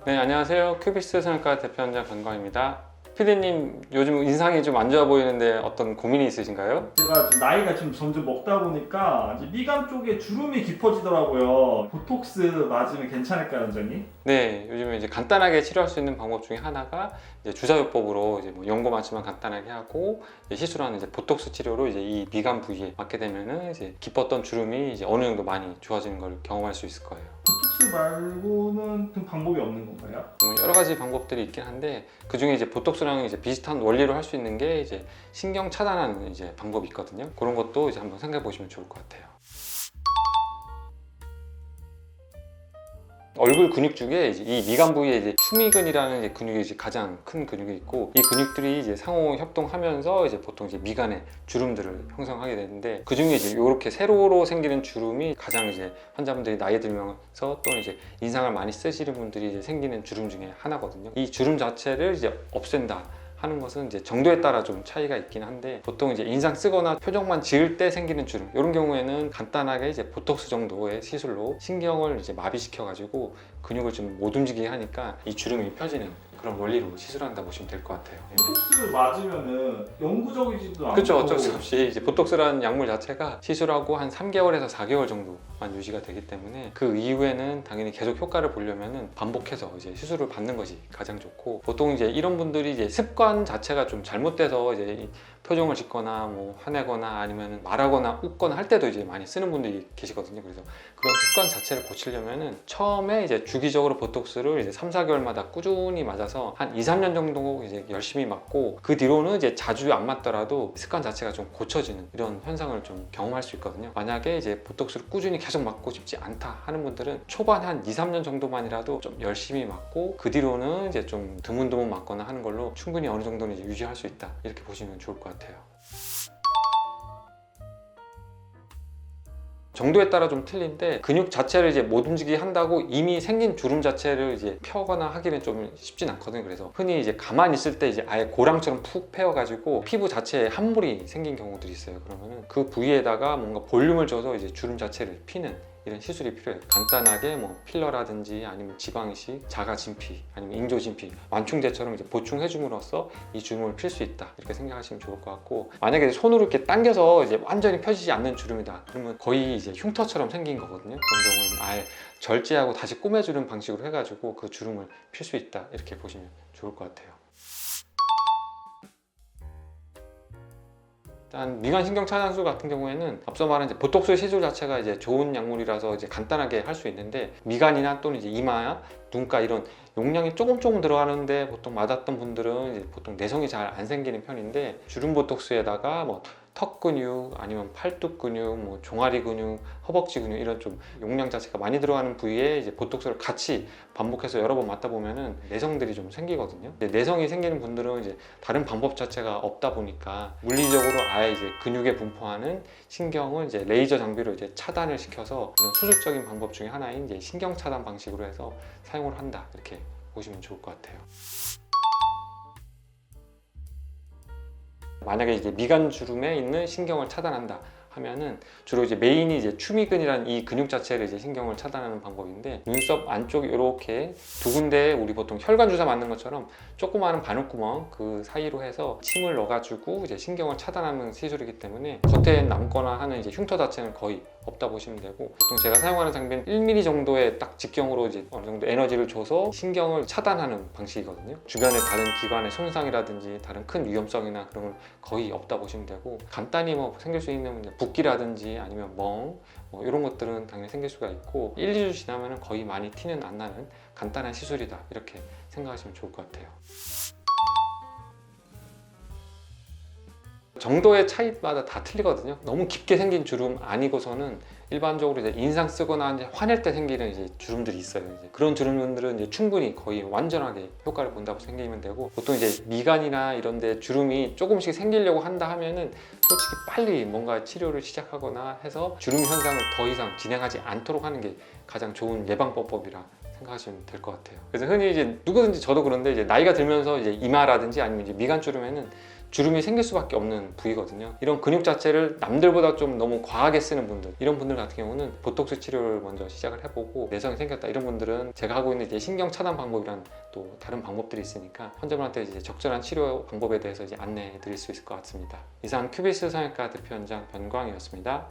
네, 안녕하세요. 큐비스 성형과 대표원장 강광입니다. 피디님, 요즘 인상이 좀 안 좋아 보이는데 어떤 고민이 있으신가요? 제가 지금 나이가 좀 점점 먹다 보니까 이제 미간 쪽에 주름이 깊어지더라고요. 보톡스 맞으면 괜찮을까요, 원장님? 네, 요즘에 이제 간단하게 치료할 수 있는 방법 중에 하나가 이제 주사요법으로 이제 뭐 연고 맞춤만 간단하게 하고 이제 시술하는 이제 보톡스 치료로 이제 이 미간 부위에 맞게 되면은 이제 깊었던 주름이 이제 어느 정도 많이 좋아지는 걸 경험할 수 있을 거예요. 보톡스 말고는 그 방법이 없는 건가요? 여러 가지 방법들이 있긴 한데 그 중에 이제 보톡스랑 이제 비슷한 원리로 할 수 있는 게 이제 신경 차단하는 이제 방법이 있거든요. 그런 것도 이제 한번 생각해 보시면 좋을 것 같아요. 얼굴 근육 중에 이제 이 미간 부위에 이제 추미근이라는 이제 근육이 이제 가장 큰 근육이 있고, 이 근육들이 이제 상호 협동하면서 이제 보통 이제 미간에 주름들을 형성하게 되는데, 그 중에 이제 이렇게 세로로 생기는 주름이 가장 이제 환자분들이 나이 들면서 또는 이제 인상을 많이 쓰시는 분들이 이제 생기는 주름 중에 하나거든요. 이 주름 자체를 이제 없앤다 하는 것은 이제 정도에 따라 좀 차이가 있긴 한데, 보통 이제 인상 쓰거나 표정만 지을 때 생기는 주름, 이런 경우에는 간단하게 이제 보톡스 정도의 시술로 신경을 이제 마비시켜 가지고 근육을 좀 못 움직이게 하니까 이 주름이 펴지는 그런 원리로 시술한다 보시면 될 것 같아요. 보톡스 맞으면은 영구적이지도 않고 그렇죠. 어쩔 수 없이 이제 보톡스라는 약물 자체가 시술하고 한 3개월에서 4개월 정도만 유지가 되기 때문에, 그 이후에는 당연히 계속 효과를 보려면은 반복해서 이제 시술을 받는 것이 가장 좋고, 보통 이제 이런 분들이 이제 습관 자체가 좀 잘못돼서 이제 표정을 짓거나 뭐 화내거나 아니면 말하거나 웃거나 할 때도 이제 많이 쓰는 분들이 계시거든요. 그래서 그런 습관 자체를 고치려면은 처음에 이제 주기적으로 보톡스를 이제 3, 4개월마다 꾸준히 맞아서 한 2, 3년 정도 이제 열심히 맞고, 그 뒤로는 이제 자주 안 맞더라도 습관 자체가 좀 고쳐지는 이런 현상을 좀 경험할 수 있거든요. 만약에 이제 보톡스를 꾸준히 계속 맞고 싶지 않다 하는 분들은 초반 한 2, 3년 정도만이라도 좀 열심히 맞고, 그 뒤로는 이제 좀 드문드문 맞거나 하는 걸로 충분히 어느 정도는 이제 유지할 수 있다, 이렇게 보시면 좋을 것 같아요. 정도에 따라 좀 틀린데, 근육 자체를 이제 못 움직이게 한다고 이미 생긴 주름 자체를 이제 펴거나 하기는 좀 쉽진 않거든요. 그래서 흔히 이제 가만히 있을 때 이제 아예 고랑처럼 푹 패여가지고 피부 자체에 함몰이 생긴 경우들이 있어요. 그러면은 그 부위에다가 뭔가 볼륨을 줘서 이제 주름 자체를 피는 이런 시술이 필요해요. 간단하게 뭐 필러라든지 아니면 지방이식, 자가 진피, 아니면 인조 진피, 완충제처럼 이제 보충해 줌으로써 이 주름을 필 수 있다, 이렇게 생각하시면 좋을 것 같고, 만약에 손으로 이렇게 당겨서 이제 완전히 펴지지 않는 주름이다 그러면 거의 이제 흉터처럼 생긴 거거든요. 그런 경우는 아예 절제하고 다시 꼬매주는 방식으로 해가지고 그 주름을 필 수 있다, 이렇게 보시면 좋을 것 같아요. 일단 미간 신경 차단술 같은 경우에는 앞서 말한 이제 보톡스 시술 자체가 이제 좋은 약물이라서 이제 간단하게 할 수 있는데, 미간이나 또는 이제 이마, 눈가 이런 용량이 조금 들어가는데 보통 맞았던 분들은 이제 보통 내성이 잘 안 생기는 편인데, 주름 보톡스에다가 뭐 턱 근육 아니면 팔뚝 근육, 뭐 종아리 근육, 허벅지 근육 이런 좀 용량 자체가 많이 들어가는 부위에 이제 보톡스를 같이 반복해서 여러 번 맞다 보면은 내성들이 좀 생기거든요. 내성이 생기는 분들은 이제 다른 방법 자체가 없다 보니까 물리적으로 아예 이제 근육에 분포하는 신경을 이제 레이저 장비로 이제 차단을 시켜서 이런 수술적인 방법 중에 하나인 이제 신경 차단 방식으로 해서 사용을 한다, 이렇게 보시면 좋을 것 같아요. 만약에 이제 미간 주름에 있는 신경을 차단한다 하면은 주로 이제 메인이 이제 추미근이라는 이 근육 자체를 이제 신경을 차단하는 방법인데, 눈썹 안쪽 이렇게 두 군데에 우리 보통 혈관 주사 맞는 것처럼 조그마한 바늘구멍 그 사이로 해서 침을 넣어가지고 이제 신경을 차단하는 시술이기 때문에 겉에 남거나 하는 이제 흉터 자체는 거의 없다 보시면 되고, 보통 제가 사용하는 장비는 1mm 정도의 딱 직경으로 이제 어느 정도 에너지를 줘서 신경을 차단하는 방식이거든요. 주변의 다른 기관의 손상이라든지 다른 큰 위험성이나 그런 걸 거의 없다 보시면 되고, 간단히 뭐 생길 수 있는 붓기라든지 아니면 멍 뭐 이런 것들은 당연히 생길 수가 있고, 1, 2주 지나면 거의 많이 티는 안 나는 간단한 시술이다, 이렇게 생각하시면 좋을 것 같아요. 정도의 차이마다 다 틀리거든요. 너무 깊게 생긴 주름 아니고서는 일반적으로 이제 인상 쓰거나 이제 화낼 때 생기는 이제 주름들이 있어요. 이제 그런 주름들은 이제 충분히 거의 완전하게 효과를 본다고 생기면 되고, 보통 이제 미간이나 이런 데 주름이 조금씩 생기려고 한다 하면은 솔직히 빨리 뭔가 치료를 시작하거나 해서 주름 현상을 더 이상 진행하지 않도록 하는 게 가장 좋은 예방법이라 생각하시면 될 것 같아요. 그래서 흔히 이제 누구든지 저도 그런데 이제 나이가 들면서 이제 이마라든지 아니면 이제 미간 주름에는 주름이 생길 수밖에 없는 부위거든요. 이런 근육 자체를 남들보다 좀 너무 과하게 쓰는 분들, 이런 분들 같은 경우는 보톡스 치료를 먼저 시작을 해보고 내성이 생겼다 이런 분들은 제가 하고 있는 이제 신경 차단 방법이란 또 다른 방법들이 있으니까 환자분한테 이제 적절한 치료 방법에 대해서 이제 안내해 드릴 수 있을 것 같습니다. 이상 큐비스 성형외과 대표원장 변광이었습니다.